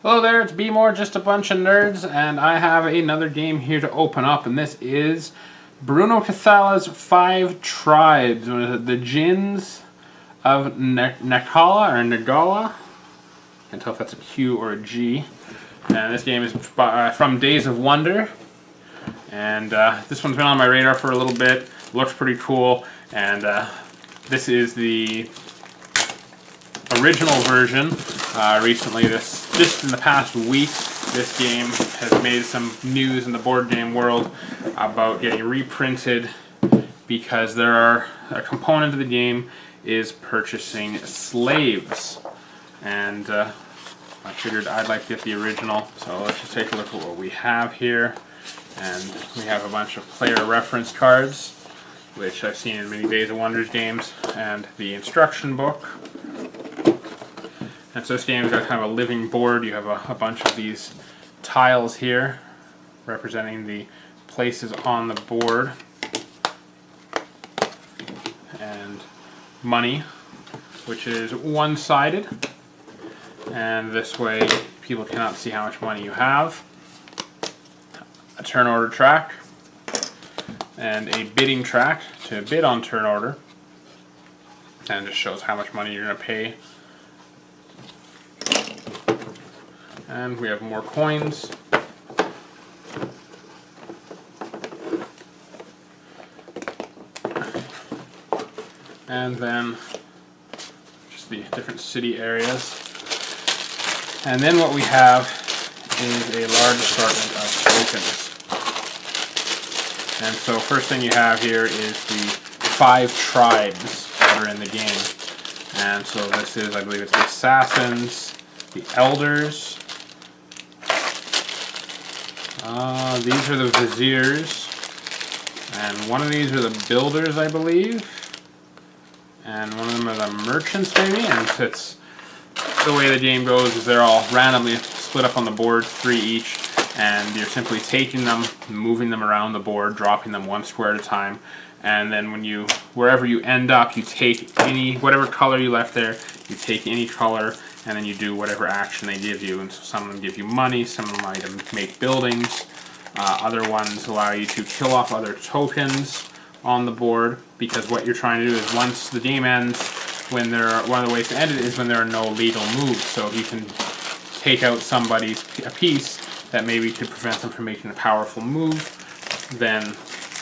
Hello there, it's Be More, Just a Bunch of Nerds, and I have another game here to open up, and this is Bruno Cathala's 5 Tribes. The Djinns of Nagala, or Nagala. Can't tell if that's a Q or a G. And this game is from Days of Wonder. And this one's been on my radar for a little bit. Looks pretty cool. And this is the original version. Recently, just in the past week, this game has made some news in the board game world about getting reprinted because a component of the game is purchasing slaves. And I figured I'd like to get the original, so let's just take a look at what we have here. And we have a bunch of player reference cards, which I've seen in many Days of Wonders games, and the instruction book. And so this game's got kind of a living board. You have a bunch of these tiles here representing the places on the board. And money, which is one-sided. And this way people cannot see how much money you have. A turn order track. And a bidding track to bid on turn order. And it just shows how much money you're going to pay. And we have more coins. And then just the different city areas. And then what we have is a large assortment of tokens. And so first thing you have here is the 5 tribes that are in the game. And so this is, I believe it's the Assassins, the Elders, these are the Viziers, and one of these are the Builders, I believe, and one of them are the Merchants, maybe. And it's the way the game goes is they're all randomly split up on the board, 3 each, and you're simply taking them, moving them around the board, dropping them 1 square at a time, and then wherever you end up, you take whatever color you left there, you take any color, and then you do whatever action they give you. And so some of them give you money, some of them allow you to make buildings, other ones allow you to kill off other tokens on the board, because what you're trying to do is once the game ends, one of the ways to end it is when there are no legal moves. So if you can take out a piece that maybe could prevent them from making a powerful move, then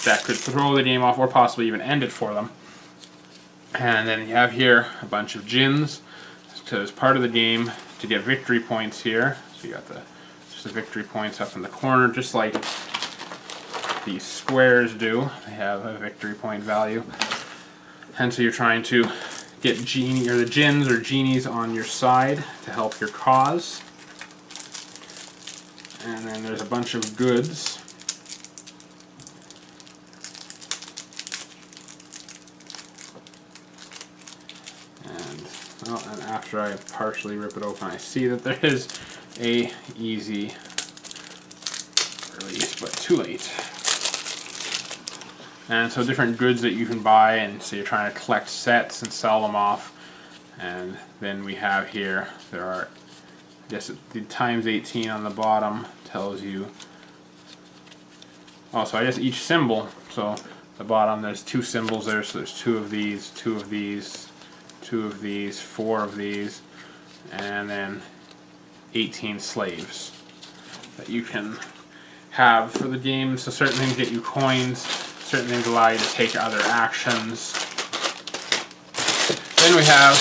that could throw the game off or possibly even end it for them. And then you have here a bunch of Djinns. So as part of the game, to get victory points here, so you got just the victory points up in the corner, just like these squares do. They have a victory point value. And so you're trying to get the Djinns or genies on your side to help your cause. And then there's a bunch of goods. And after I partially rip it open, I see that there is a easy release, but too late. And so different goods that you can buy, and so you're trying to collect sets and sell them off. And then we have here, there are, I guess the times 18 on the bottom tells you, oh, so I guess each symbol, so the bottom there's 2 symbols there, so there's 2 of these, 2 of these, 2 of these, 4 of these, and then 18 slaves that you can have for the game. So certain things get you coins, certain things allow you to take other actions. Then we have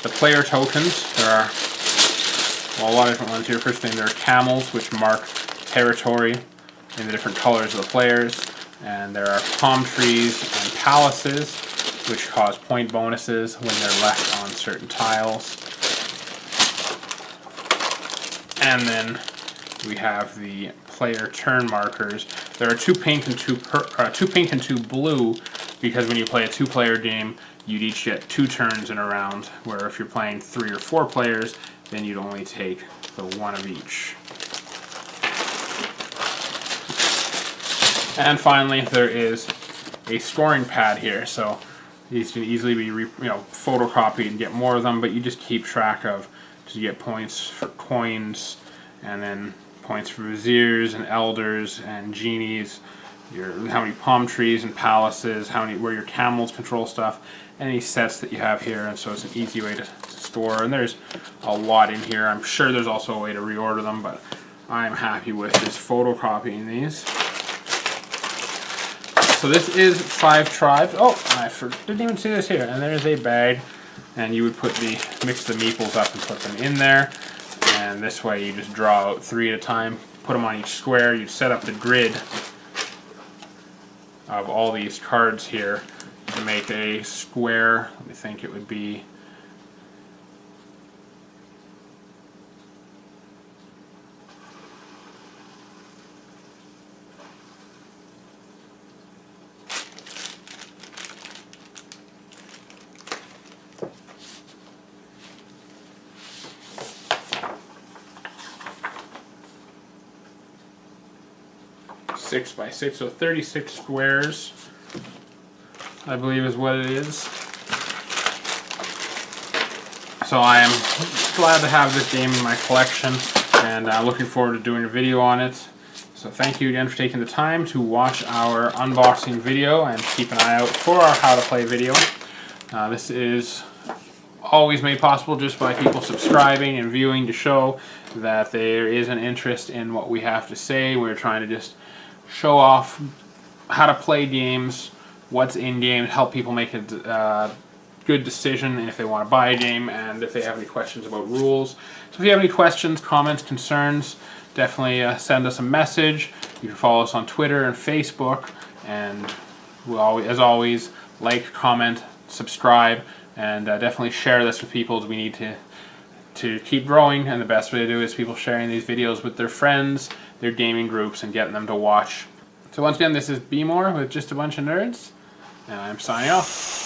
the player tokens. There are a lot of different ones here. First thing, there are camels, which mark territory in the different colors of the players. And there are palm trees and palaces, which cause point bonuses when they're left on certain tiles. And then we have the player turn markers. There are 2 pink and 2 blue, because when you play a 2-player game, you'd each get 2 turns in a round, where if you're playing 3 or 4 players, then you'd only take the 1 of each. And finally, there is a scoring pad here. So these can easily be photocopied and get more of them, but you just keep track of So you get points for coins, and then points for viziers and elders and genies, how many palm trees and palaces, where your camels control stuff, any sets that you have here. And so it's an easy way to store. And there's a lot in here. I'm sure there's also a way to reorder them, but I'm happy with just photocopying these. So this is 5 tribes. Oh, I didn't even see this here. And there's a bag, and you would mix the meeples up and put them in there. And this way you just draw out 3 at a time, put them on each square. You set up the grid of all these cards here to make a square. Let me think, it would be 6 by 6, so 36 squares, I believe is what it is. So I am glad to have this game in my collection, and looking forward to doing a video on it. So thank you again for taking the time to watch our unboxing video, and keep an eye out for our how to play video. This is always made possible just by people subscribing and viewing, to show that there is an interest in what we have to say. We're trying to just show off how to play games, what's in games, help people make a good decision if they want to buy a game, and if they have any questions about rules. So if you have any questions, comments, concerns, definitely send us a message. You can follow us on Twitter and Facebook, and we'll always, as always, like, comment, subscribe, and definitely share this with people. We need to keep growing, and the best way to do it is people sharing these videos with their friends, their gaming groups, and getting them to watch. So once again, this is B More with Just a Bunch of Nerds, and I'm signing off.